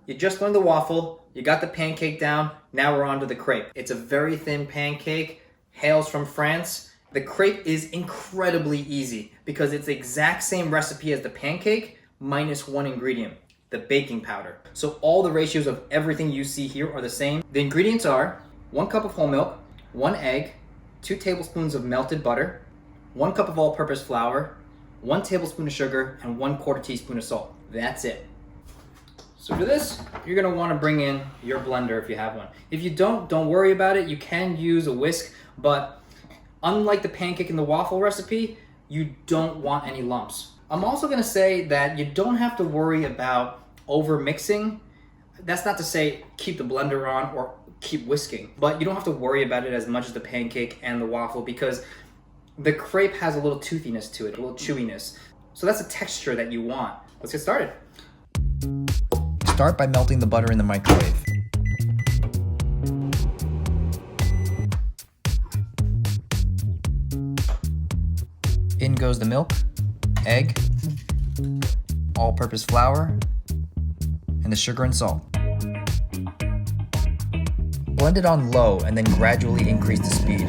You just learned the waffle, you got the pancake down, now we're on to the crepe. It's a very thin pancake, hails from France. The crepe is incredibly easy because it's the exact same recipe as the pancake minus one ingredient, the baking powder. So all the ratios of everything you see here are the same. The ingredients are 1 cup of whole milk, 1 egg, 2 tablespoons of melted butter, 1 cup of all-purpose flour, 1 tablespoon of sugar, and 1/4 teaspoon of salt. That's it. So for this, you're gonna wanna bring in your blender if you have one. If you don't worry about it. You can use a whisk, but unlike the pancake and the waffle recipe, you don't want any lumps. I'm also gonna say that you don't have to worry about over mixing. That's not to say keep the blender on or keep whisking, but you don't have to worry about it as much as the pancake and the waffle because the crepe has a little toothiness to it, a little chewiness. So that's the texture that you want. Let's get started. Start by melting the butter in the microwave. In goes the milk, egg, all-purpose flour, and the sugar and salt. Blend it on low and then gradually increase the speed.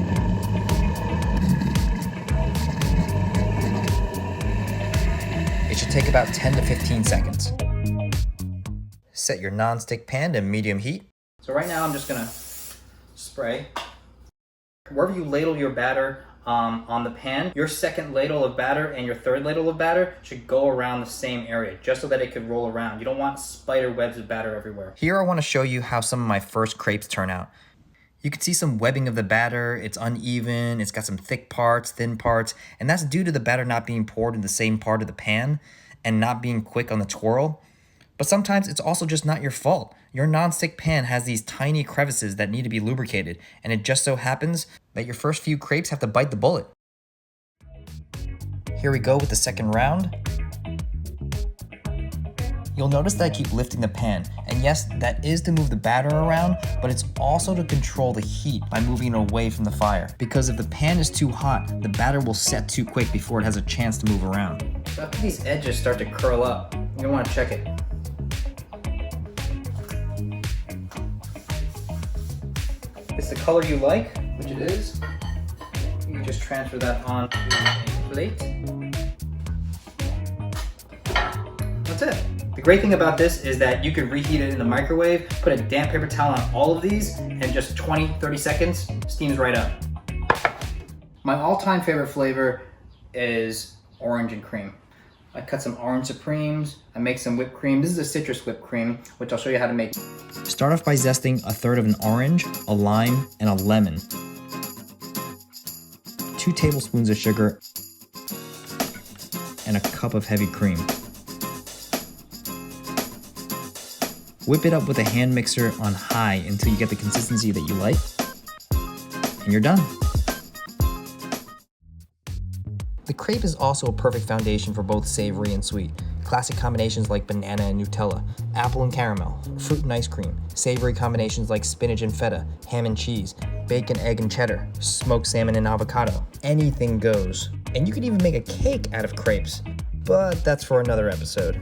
It should take about 10 to 15 seconds. Set your non-stick pan to medium heat. So right now I'm just gonna spray. Wherever you ladle your batter on the pan, your second ladle of batter and your third ladle of batter should go around the same area, just so that it could roll around. You don't want spider webs of batter everywhere. Here I want to show you how some of my first crepes turn out. You can see some webbing of the batter, it's uneven, it's got some thick parts, thin parts, and that's due to the batter not being poured in the same part of the pan and not being quick on the twirl. But sometimes it's also just not your fault. Your non-stick pan has these tiny crevices that need to be lubricated, and it just so happens that your first few crepes have to bite the bullet. Here we go with the second round. You'll notice that I keep lifting the pan, and yes, that is to move the batter around, but it's also to control the heat by moving it away from the fire. Because if the pan is too hot, the batter will set too quick before it has a chance to move around. So after these edges start to curl up, you're gonna wanna check it. If it's the color you like, which it is, you can just transfer that onto a plate. That's it. The great thing about this is that you can reheat it in the microwave, put a damp paper towel on all of these, and just 20-30 seconds, steams right up. My all-time favorite flavor is orange and cream. I cut some orange supremes, I make some whipped cream. This is a citrus whipped cream, which I'll show you how to make. Start off by zesting a third of an orange, a lime, and a lemon. 2 tablespoons of sugar, and a cup of heavy cream. Whip it up with a hand mixer on high until you get the consistency that you like, and you're done. The crepe is also a perfect foundation for both savory and sweet. Classic combinations like banana and Nutella, apple and caramel, fruit and ice cream, savory combinations like spinach and feta, ham and cheese, bacon, egg and cheddar, smoked salmon and avocado. Anything goes. And you could even make a cake out of crepes, but that's for another episode.